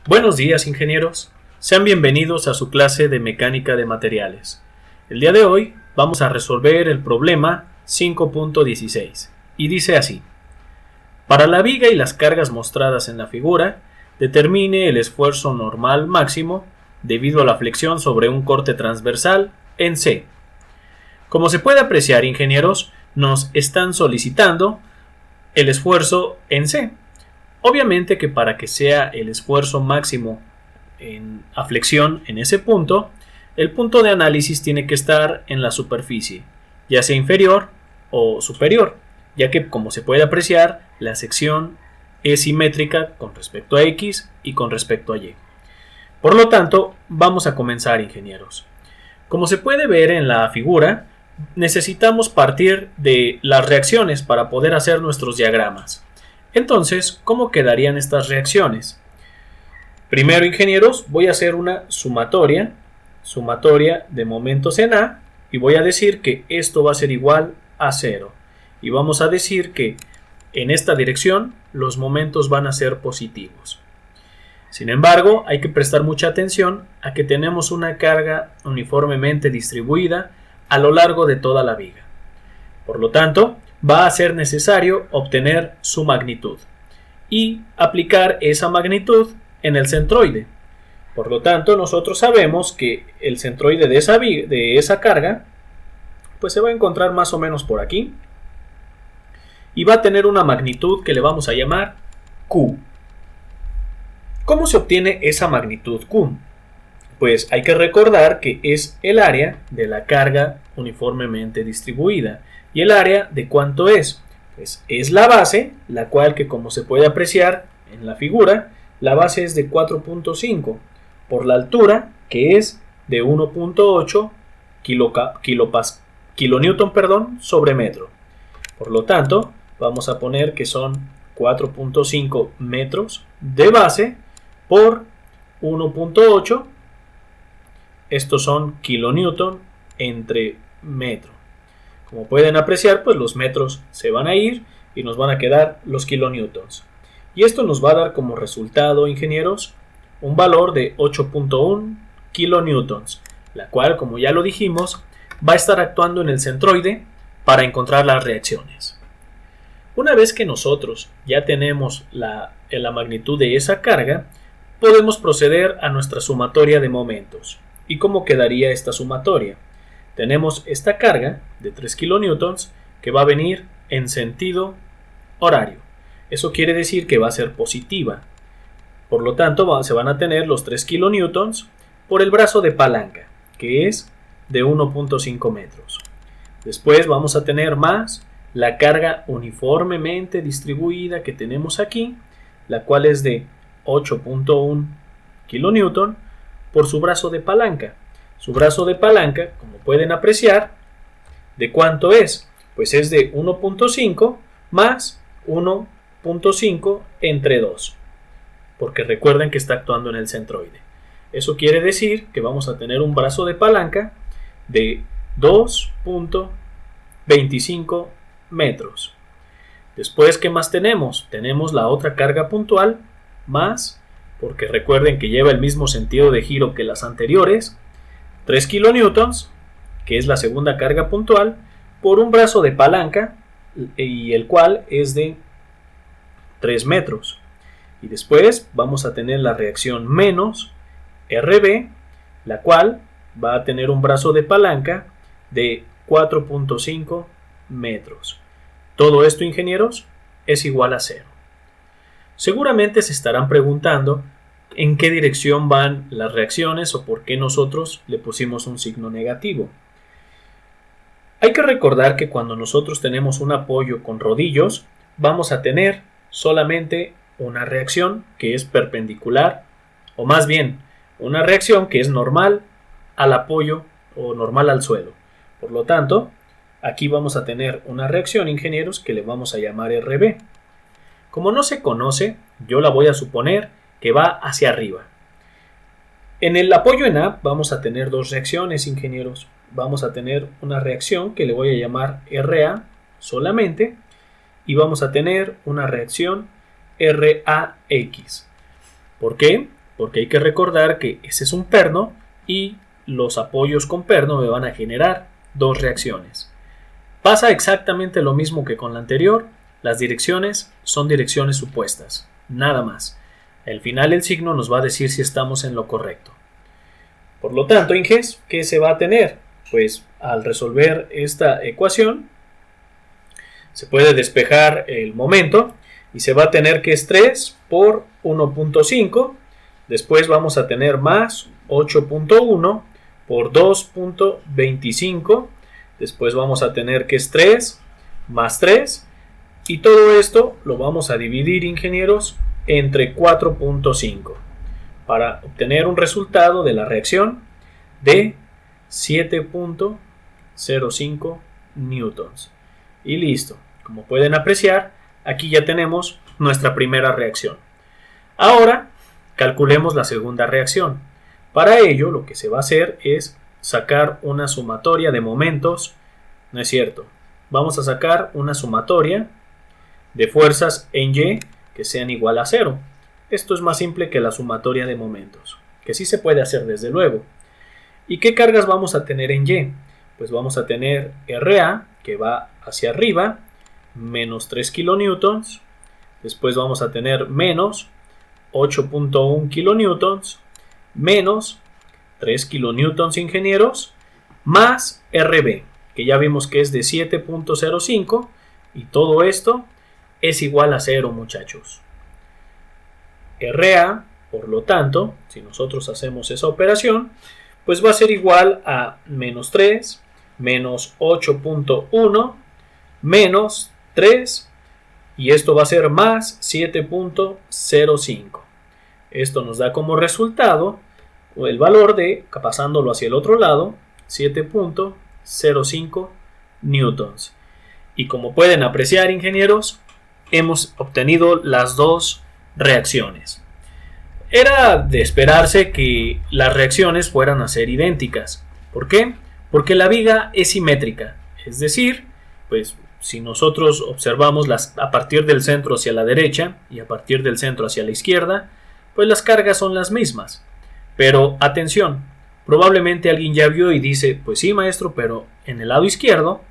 Buenos días, ingenieros. Sean bienvenidos a su clase de mecánica de materiales. El día de hoy vamos a resolver el problema 5.16 y dice así: para la viga y las cargas mostradas en la figura, determine el esfuerzo normal máximo debido a la flexión sobre un corte transversal en C. Como se puede apreciar, ingenieros, nos están solicitando el esfuerzo en C. Obviamente que para que sea el esfuerzo máximo a flexión en ese punto, el punto de análisis tiene que estar en la superficie, ya sea inferior o superior, ya que, como se puede apreciar, la sección es simétrica con respecto a X y con respecto a Y. Por lo tanto, vamos a comenzar, ingenieros. Como se puede ver en la figura, necesitamos partir de las reacciones para poder hacer nuestros diagramas. Entonces, ¿cómo quedarían estas reacciones? Primero, ingenieros, voy a hacer una sumatoria de momentos en A, y voy a decir que esto va a ser igual a 0. Y vamos a decir que en esta dirección los momentos van a ser positivos. Sin embargo, hay que prestar mucha atención a que tenemos una carga uniformemente distribuida a lo largo de toda la viga. Por lo tanto, va a ser necesario obtener su magnitud y aplicar esa magnitud en el centroide. Por lo tanto, nosotros sabemos que el centroide de esa carga pues se va a encontrar más o menos por aquí y va a tener una magnitud que le vamos a llamar Q. ¿Cómo se obtiene esa magnitud Q? Pues hay que recordar que es el área de la carga uniformemente distribuida. ¿Y el área de cuánto es? Pues es la base, la cual, que como se puede apreciar en la figura, la base es de 4.5 por la altura, que es de 1.8 kilonewton sobre metro. Por lo tanto, vamos a poner que son 4.5 metros de base por 1.8. Estos son kilonewton entre metro. Como pueden apreciar, pues los metros se van a ir y nos van a quedar los kilonewtons. Y esto nos va a dar como resultado, ingenieros, un valor de 8.1 kilonewtons, la cual, como ya lo dijimos, va a estar actuando en el centroide para encontrar las reacciones. Una vez que nosotros ya tenemos la magnitud de esa carga, podemos proceder a nuestra sumatoria de momentos. ¿Y cómo quedaría esta sumatoria? Tenemos esta carga de 3 kilonewtons que va a venir en sentido horario. Eso quiere decir que va a ser positiva. Por lo tanto, se van a tener los 3 kilonewtons por el brazo de palanca, que es de 1.5 metros. Después vamos a tener más la carga uniformemente distribuida que tenemos aquí, la cual es de 8.1 kilonewton por su brazo de palanca. Su brazo de palanca, como pueden apreciar, ¿de cuánto es? Pues es de 1.5 más 1.5 entre 2, porque recuerden que está actuando en el centroide. Eso quiere decir que vamos a tener un brazo de palanca de 2.25 metros. Después, ¿qué más tenemos? Tenemos la otra carga puntual más, porque recuerden que lleva el mismo sentido de giro que las anteriores, 3 kilonewtons, que es la segunda carga puntual, por un brazo de palanca, y el cual es de 3 metros. Y después vamos a tener la reacción menos RB, la cual va a tener un brazo de palanca de 4.5 metros. Todo esto, ingenieros, es igual a 0. Seguramente se estarán preguntando en qué dirección van las reacciones o por qué nosotros le pusimos un signo negativo. Hay que recordar que cuando nosotros tenemos un apoyo con rodillos, vamos a tener solamente una reacción que es perpendicular, o más bien, una reacción que es normal al apoyo o normal al suelo. Por lo tanto, aquí vamos a tener una reacción, ingenieros, que le vamos a llamar RB. Como no se conoce, yo la voy a suponer que va hacia arriba. En el apoyo en A vamos a tener dos reacciones, ingenieros. Vamos a tener una reacción que le voy a llamar RA solamente, y vamos a tener una reacción RAX. ¿Por qué? porque hay que recordar que ese es un perno y los apoyos con perno me van a generar dos reacciones. Pasa exactamente lo mismo que con la anterior, las direcciones son direcciones supuestas, nada más. Al final el signo nos va a decir si estamos en lo correcto. Por lo tanto, Inges, ¿qué se va a tener? Pues al resolver esta ecuación, se puede despejar el momento y se va a tener que es 3 por 1.5. Después vamos a tener más 8.1 por 2.25. Después vamos a tener que es 3 más 3. Y todo esto lo vamos a dividir, ingenieros, entre 4.5 para obtener un resultado de la reacción de 7.05 newtons. Y listo. Como pueden apreciar, aquí ya tenemos nuestra primera reacción. Ahora, calculemos la segunda reacción. Para ello, lo que se va a hacer es sacar una sumatoria de momentos. No es cierto. Vamos a sacar una sumatoria de fuerzas en Y que sean igual a 0. Esto es más simple que la sumatoria de momentos, que sí se puede hacer desde luego. ¿Y qué cargas vamos a tener en Y? Pues vamos a tener RA, que va hacia arriba, menos 3 kilonewtons. Después vamos a tener menos 8.1 kilonewtons, menos 3 kilonewtons, ingenieros, más RB, que ya vimos que es de 7.05, y todo esto es igual a 0, muchachos. RA, por lo tanto, si nosotros hacemos esa operación, pues va a ser igual a menos 3, menos 8.1, menos 3, y esto va a ser más 7.05. Esto nos da como resultado el valor de, pasándolo hacia el otro lado, 7.05 newtons. Y como pueden apreciar, ingenieros, hemos obtenido las dos reacciones. Era de esperarse que las reacciones fueran a ser idénticas. ¿Por qué? Porque la viga es simétrica. Es decir, pues si nosotros observamos a partir del centro hacia la derecha y a partir del centro hacia la izquierda, pues las cargas son las mismas. Pero atención, probablemente alguien ya vio y dice, pues sí, maestro, pero en el lado izquierdo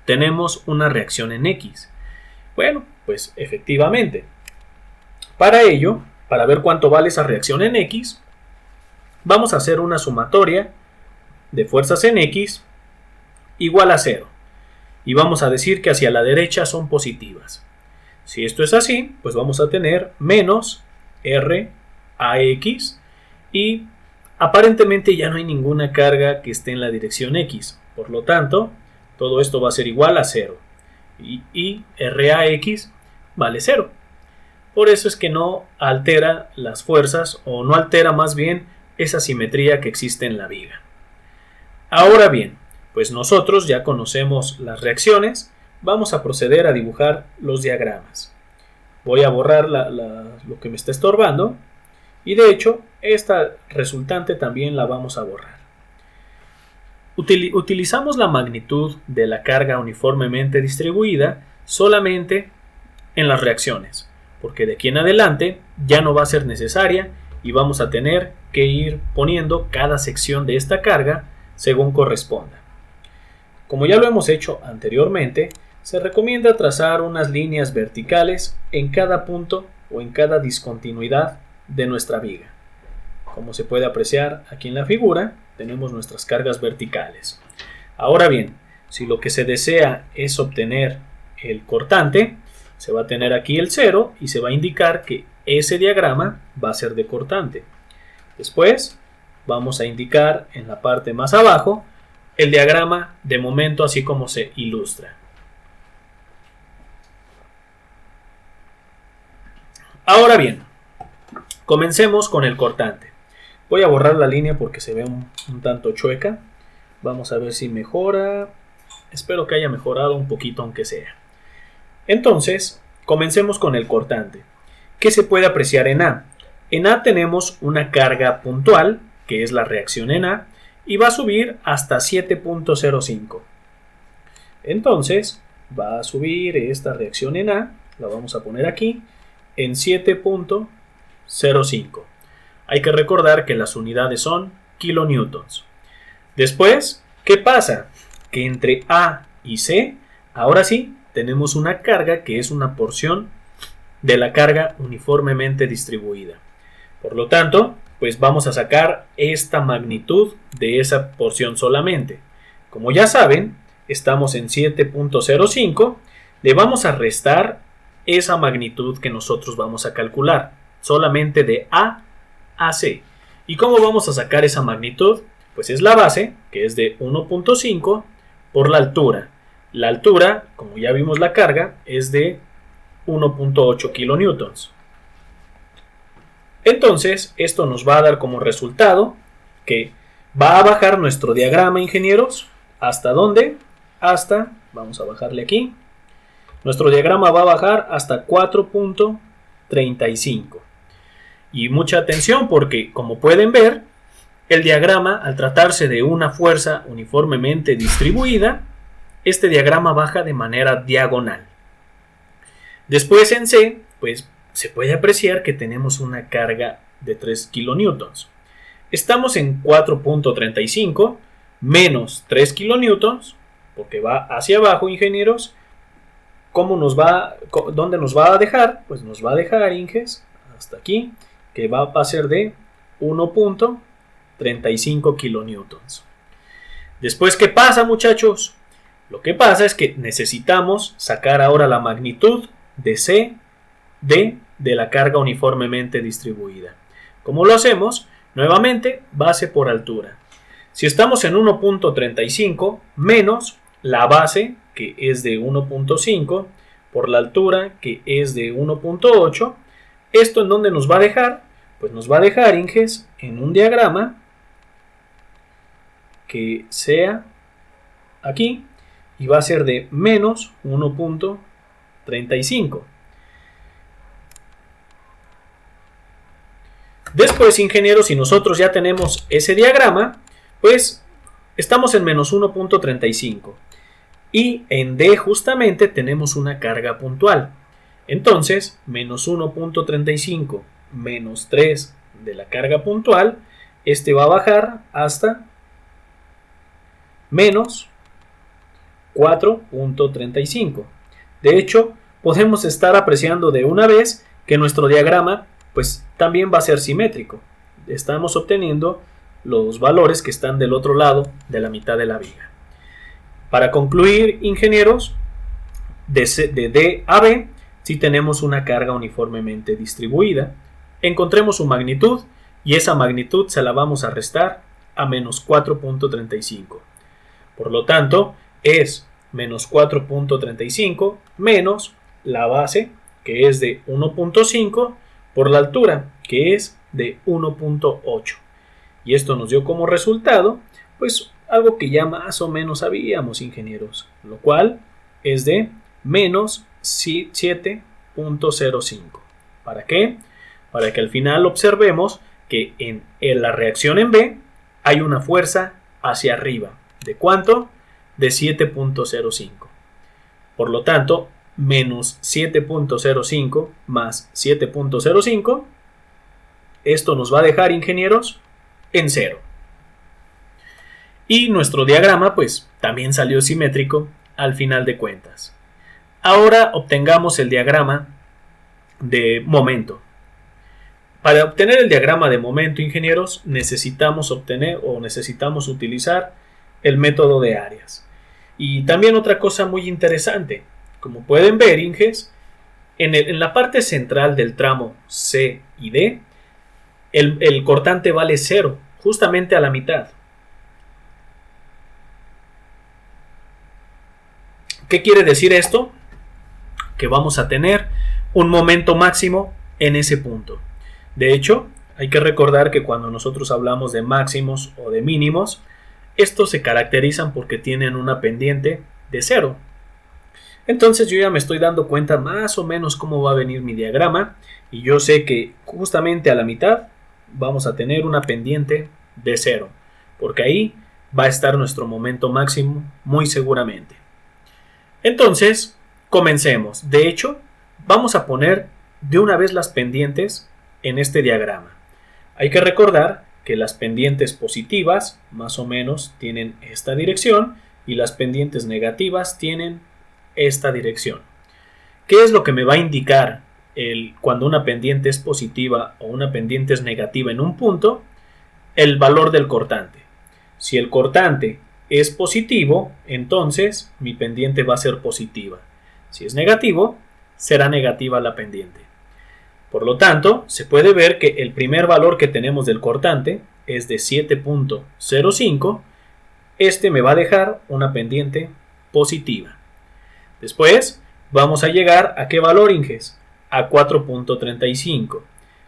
tenemos una reacción en X. Bueno, pues efectivamente. Para ello, para ver cuánto vale esa reacción en X, vamos a hacer una sumatoria de fuerzas en X igual a 0. Y vamos a decir que hacia la derecha son positivas. Si esto es así, pues vamos a tener menos RAX y aparentemente ya no hay ninguna carga que esté en la dirección X. Por lo tanto, todo esto va a ser igual a 0. Y RAX vale 0. Por eso es que no altera las fuerzas, o no altera más bien esa simetría que existe en la viga. Ahora bien, pues nosotros ya conocemos las reacciones, vamos a proceder a dibujar los diagramas. Voy a borrar lo que me está estorbando, y de hecho esta resultante también la vamos a borrar. Utilizamos la magnitud de la carga uniformemente distribuida solamente en las reacciones, porque de aquí en adelante ya no va a ser necesaria y vamos a tener que ir poniendo cada sección de esta carga según corresponda. Como ya lo hemos hecho anteriormente, se recomienda trazar unas líneas verticales en cada punto o en cada discontinuidad de nuestra viga. Como se puede apreciar aquí en la figura, tenemos nuestras cargas verticales. Ahora bien, si lo que se desea es obtener el cortante, se va a tener aquí el 0 y se va a indicar que ese diagrama va a ser de cortante. Después vamos a indicar en la parte más abajo el diagrama de momento así como se ilustra. Ahora bien, comencemos con el cortante. Voy a borrar la línea porque se ve un tanto chueca. Vamos a ver si mejora. Espero que haya mejorado un poquito aunque sea. Entonces, comencemos con el cortante. ¿Qué se puede apreciar en A? En A tenemos una carga puntual, que es la reacción en A, y va a subir hasta 7.05. Entonces, va a subir esta reacción en A, la vamos a poner aquí, en 7.05. Hay que recordar que las unidades son kilonewtons. Después, ¿qué pasa? Que entre A y C, ahora sí, tenemos una carga que es una porción de la carga uniformemente distribuida. Por lo tanto, pues vamos a sacar esta magnitud de esa porción solamente. Como ya saben, estamos en 7.05, le vamos a restar esa magnitud que nosotros vamos a calcular, solamente de A a C. ¿Y cómo vamos a sacar esa magnitud? Pues es la base, que es de 1.5 por la altura. La altura, como ya vimos la carga, es de 1.8 kilonewtons. Entonces, esto nos va a dar como resultado que va a bajar nuestro diagrama, ingenieros. ¿Hasta dónde? Hasta, vamos a bajarle aquí. Nuestro diagrama va a bajar hasta 4.35. Y mucha atención porque, como pueden ver, el diagrama, al tratarse de una fuerza uniformemente distribuida, este diagrama baja de manera diagonal. Después en C, pues se puede apreciar que tenemos una carga de 3 kilonewtons. Estamos en 4.35 menos 3 kilonewtons, porque va hacia abajo, ingenieros. ¿Dónde nos va a dejar? Pues nos va a dejar, Inges, hasta aquí, que va a ser de 1.35 kilonewtons. Después, ¿qué pasa, muchachos? Lo que pasa es que necesitamos sacar ahora la magnitud de C de la carga uniformemente distribuida. ¿Cómo lo hacemos? Nuevamente, base por altura. Si estamos en 1.35 menos la base, que es de 1.5, por la altura, que es de 1.8, ¿esto en dónde nos va a dejar? Pues nos va a dejar, Inges, en un diagrama que sea aquí y va a ser de menos 1.35. Después, ingenieros, si nosotros ya tenemos ese diagrama, pues estamos en menos 1.35 y en D justamente tenemos una carga puntual. Entonces, menos 1.35 menos 3 de la carga puntual, este va a bajar hasta menos 4.35. De hecho, podemos estar apreciando de una vez que nuestro diagrama pues también va a ser simétrico. Estamos obteniendo los valores que están del otro lado de la mitad de la viga. Para concluir, ingenieros, de D a B, si tenemos una carga uniformemente distribuida, encontremos su magnitud y esa magnitud se la vamos a restar a menos 4.35. Por lo tanto, es menos 4.35 menos la base, que es de 1.5, por la altura, que es de 1.8. Y esto nos dio como resultado, pues algo que ya más o menos sabíamos, ingenieros, lo cual es de menos 7.05. ¿Para qué? Para que al final observemos que en la reacción en B hay una fuerza hacia arriba. ¿De cuánto? De 7.05. Por lo tanto, menos 7.05 más 7.05, esto nos va a dejar, ingenieros, en 0. Y nuestro diagrama pues también salió simétrico al final de cuentas. Ahora obtengamos el diagrama de momento. Para obtener el diagrama de momento, ingenieros, necesitamos utilizar el método de áreas. Y también otra cosa muy interesante, como pueden ver, Inges, en la parte central del tramo C y D, el cortante vale 0, justamente a la mitad. ¿Qué quiere decir esto? Que vamos a tener un momento máximo en ese punto. De hecho, hay que recordar que cuando nosotros hablamos de máximos o de mínimos, estos se caracterizan porque tienen una pendiente de 0. Entonces yo ya me estoy dando cuenta más o menos cómo va a venir mi diagrama y yo sé que justamente a la mitad vamos a tener una pendiente de 0, porque ahí va a estar nuestro momento máximo muy seguramente. Entonces, comencemos. De hecho, vamos a poner de una vez las pendientes en este diagrama. Hay que recordar que las pendientes positivas más o menos tienen esta dirección y las pendientes negativas tienen esta dirección. ¿Qué es lo que me va a indicar cuando una pendiente es positiva o una pendiente es negativa en un punto? El valor del cortante. Si el cortante es positivo, entonces mi pendiente va a ser positiva. Si es negativo, será negativa la pendiente. Por lo tanto, se puede ver que el primer valor que tenemos del cortante es de 7.05. Este me va a dejar una pendiente positiva. Después vamos a llegar a ¿qué valor, Inges? A 4.35.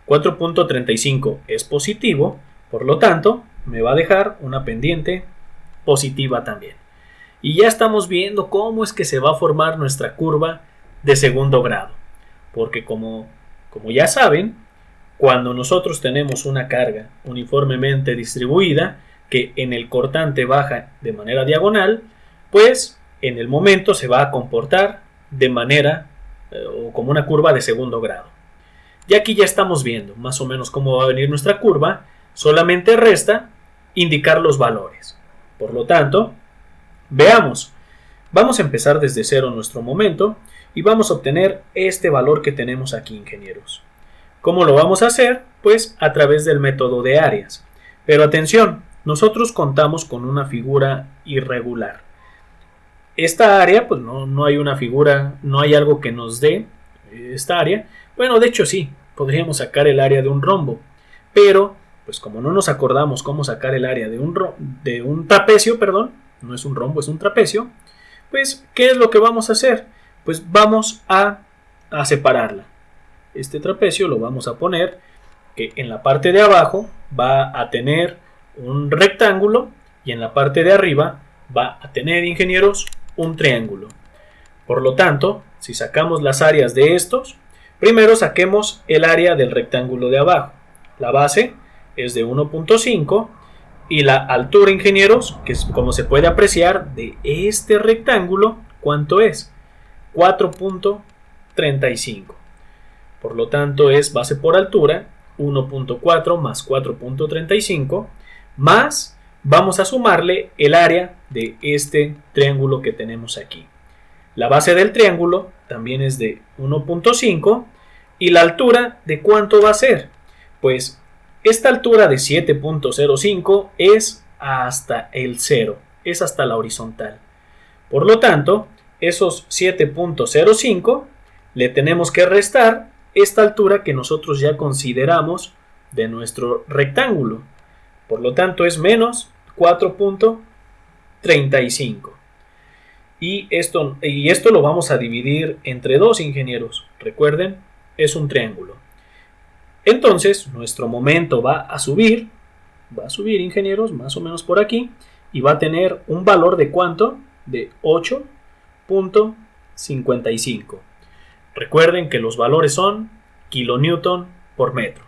4.35 es positivo, por lo tanto, me va a dejar una pendiente positiva también. Y ya estamos viendo cómo es que se va a formar nuestra curva de segundo grado. Porque como ya saben, cuando nosotros tenemos una carga uniformemente distribuida que en el cortante baja de manera diagonal, pues en el momento se va a comportar de manera o como una curva de segundo grado. Y aquí ya estamos viendo más o menos cómo va a venir nuestra curva, solamente resta indicar los valores. Por lo tanto, veamos, vamos a empezar desde cero nuestro momento y vamos a obtener este valor que tenemos aquí, ingenieros. ¿Cómo lo vamos a hacer? Pues a través del método de áreas. Pero atención, nosotros contamos con una figura irregular. Esta área, pues no hay una figura, no hay algo que nos dé esta área. Bueno, de hecho sí, podríamos sacar el área de un rombo, pero pues como no nos acordamos cómo sacar el área de un trapecio, perdón, no es un rombo, es un trapecio, pues ¿qué es lo que vamos a hacer? Pues vamos a separarla. Este trapecio lo vamos a poner que en la parte de abajo va a tener un rectángulo y en la parte de arriba va a tener, ingenieros, un triángulo. Por lo tanto, si sacamos las áreas de estos, primero saquemos el área del rectángulo de abajo. La base es de 1.5 y la altura, ingenieros, que es como se puede apreciar de este rectángulo, ¿cuánto es? 4.35. Por lo tanto es base por altura 1.4 más 4.35 más vamos a sumarle el área de este triángulo que tenemos aquí. La base del triángulo también es de 1.5 y la altura ¿de cuánto va a ser? Pues esta altura de 7.05 es hasta el 0, es hasta la horizontal. Por lo tanto, esos 7.05 le tenemos que restar esta altura que nosotros ya consideramos de nuestro rectángulo. Por lo tanto, es menos 4.35. Y esto lo vamos a dividir entre dos, ingenieros. Recuerden, es un triángulo. Entonces, nuestro momento va a subir, ingenieros, más o menos por aquí, y va a tener un valor de ¿cuánto? De 8.55. Recuerden que los valores son kilonewton por metro.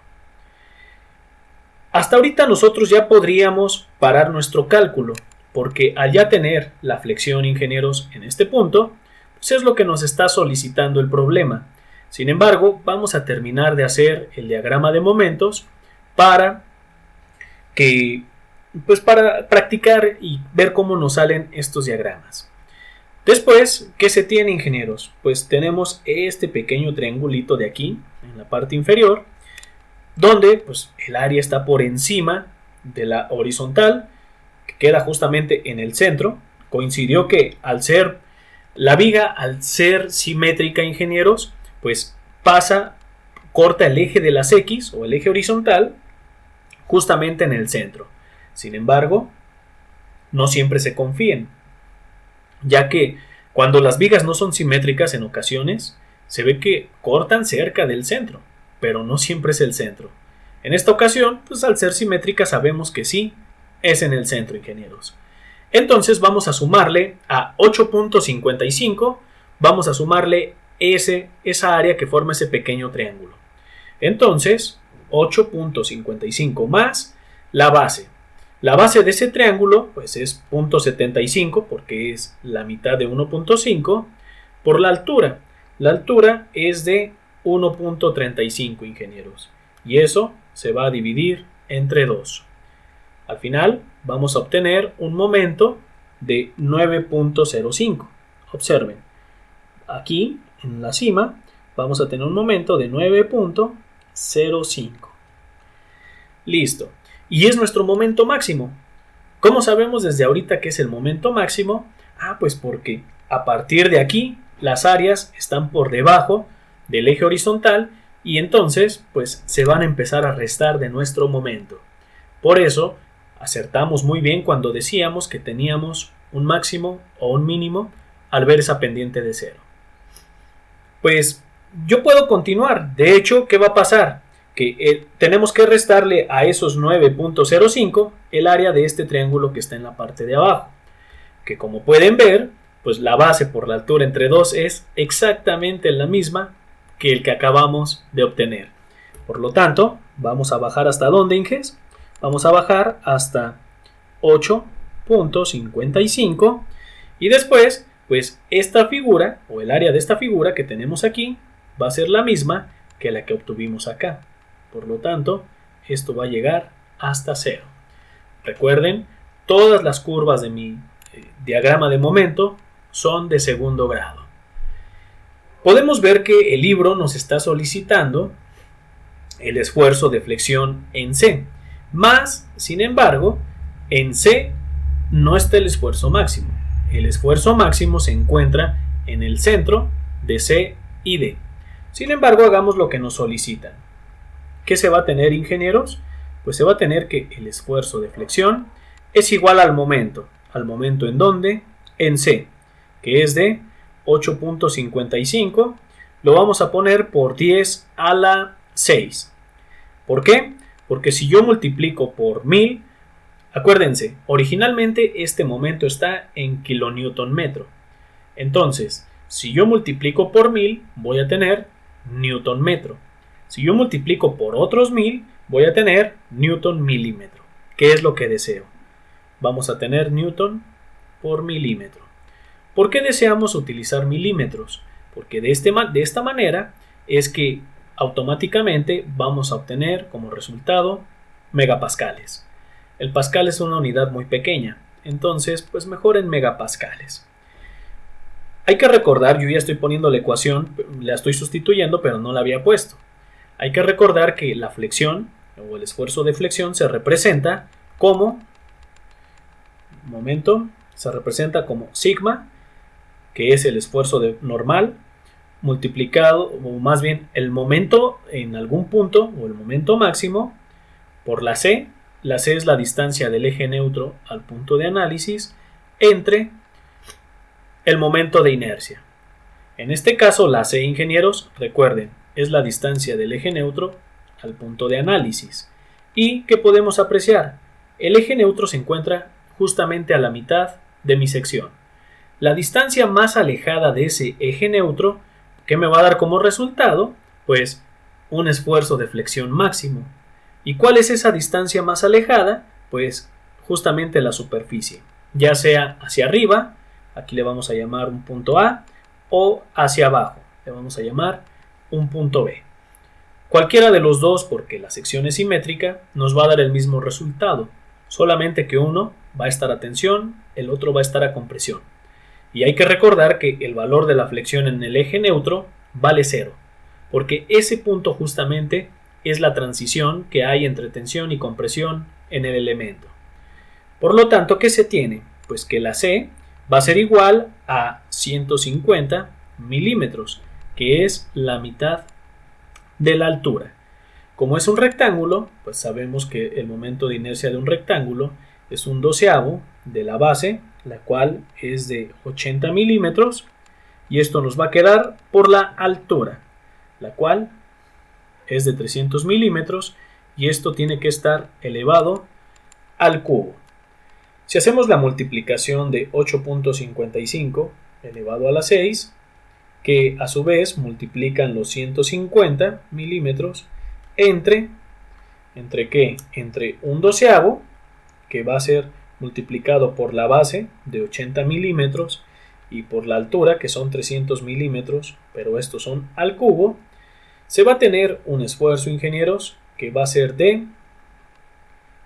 Hasta ahorita nosotros ya podríamos parar nuestro cálculo, porque al ya tener la flexión, ingenieros, en este punto, pues es lo que nos está solicitando el problema. Sin embargo, vamos a terminar de hacer el diagrama de momentos para practicar y ver cómo nos salen estos diagramas. Después, ¿qué se tiene, ingenieros? Pues tenemos este pequeño triangulito de aquí, en la parte inferior, donde pues, el área está por encima de la horizontal, que queda justamente en el centro. Coincidió que la viga, al ser simétrica, ingenieros, pues corta el eje de las X o el eje horizontal justamente en el centro. Sin embargo, no siempre se confíen, ya que cuando las vigas no son simétricas en ocasiones, se ve que cortan cerca del centro, pero no siempre es el centro. En esta ocasión, pues al ser simétrica sabemos que sí es en el centro, ingenieros. Entonces vamos a sumarle a 8.55, vamos a sumarle esa área que forma ese pequeño triángulo. Entonces, 8.55 más la base. La base de ese triángulo pues es 0.75 porque es la mitad de 1.5 por la altura. La altura es de 1.35, ingenieros. Y eso se va a dividir entre 2. Al final vamos a obtener un momento de 9.05. Observen, aquí en la cima vamos a tener un momento de 9.05. Listo. Y es nuestro momento máximo. ¿Cómo sabemos desde ahorita que es el momento máximo? Pues porque a partir de aquí las áreas están por debajo del eje horizontal y entonces pues se van a empezar a restar de nuestro momento. Por eso acertamos muy bien cuando decíamos que teníamos un máximo o un mínimo al ver esa pendiente de 0. Pues yo puedo continuar. De hecho, ¿qué va a pasar? Que tenemos que restarle a esos 9.05 el área de este triángulo que está en la parte de abajo. Que como pueden ver, pues la base por la altura entre 2 es exactamente la misma que el que acabamos de obtener. Por lo tanto, vamos a bajar hasta ¿dónde, Inges? Vamos a bajar hasta 8.55 y después, pues esta figura o el área de esta figura que tenemos aquí va a ser la misma que la que obtuvimos acá. Por lo tanto, esto va a llegar hasta 0. Recuerden, todas las curvas de mi diagrama de momento son de segundo grado. Podemos ver que el libro nos está solicitando el esfuerzo de flexión en C. Más, sin embargo, en C no está el esfuerzo máximo. El esfuerzo máximo se encuentra en el centro de C y D. Sin embargo, hagamos lo que nos solicitan. ¿Qué se va a tener, ingenieros? Pues se va a tener que el esfuerzo de flexión es igual al momento. ¿Al momento en dónde? En C, que es de 8.55. Lo vamos a poner por 10 a la 6. ¿Por qué? Porque si yo multiplico por 1000, acuérdense, originalmente este momento está en kilonewton metro. Entonces, si yo multiplico por 1000, voy a tener newton metro. Si yo multiplico por otros 1000, voy a tener newton milímetro. ¿Qué es lo que deseo? Vamos a tener newton por milímetro. ¿Por qué deseamos utilizar milímetros? Porque de esta manera es que automáticamente vamos a obtener como resultado megapascales. El pascal es una unidad muy pequeña, entonces pues mejor en megapascales. Hay que recordar, yo ya estoy poniendo la ecuación, la estoy sustituyendo, pero no la había puesto. Hay que recordar que la flexión o el esfuerzo de flexión se representa como, se representa como sigma, que es el esfuerzo normal, multiplicado, o más bien el momento en algún punto, o el momento máximo, por la C. La C es la distancia del eje neutro al punto de análisis entre el momento de inercia. En este caso, la C, ingenieros, recuerden, es la distancia del eje neutro al punto de análisis. ¿Y qué podemos apreciar? El eje neutro se encuentra justamente a la mitad de mi sección. La distancia más alejada de ese eje neutro, ¿qué me va a dar como resultado? Pues un esfuerzo de flexión máximo. ¿Y cuál es esa distancia más alejada? Pues justamente la superficie, ya sea hacia arriba, aquí le vamos a llamar un punto A, o hacia abajo, le vamos a llamar un punto B. Cualquiera de los dos, porque la sección es simétrica, nos va a dar el mismo resultado, solamente que uno va a estar a tensión, el otro va a estar a compresión. Y hay que recordar que el valor de la flexión en el eje neutro vale 0, porque ese punto justamente es la transición que hay entre tensión y compresión en el elemento. Por lo tanto, ¿qué se tiene? Pues que la C va a ser igual a 150 milímetros, que es la mitad de la altura. Como es un rectángulo, pues sabemos que el momento de inercia de un rectángulo es un doceavo de la base, la cual es de 80 milímetros, y esto nos va a quedar por la altura, la cual es de 300 milímetros, y esto tiene que estar elevado al cubo. Si hacemos la multiplicación de 8.55 elevado a la 6, que a su vez multiplican los 150 milímetros entre ¿qué? Entre un doceavo, que va a ser multiplicado por la base de 80 milímetros y por la altura, que son 300 milímetros, pero estos son al cubo, se va a tener un esfuerzo, ingenieros, que va a ser de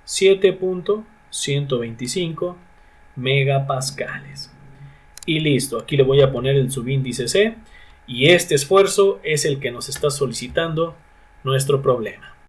7.125 megapascales. Y listo, aquí le voy a poner el subíndice C y este esfuerzo es el que nos está solicitando nuestro problema.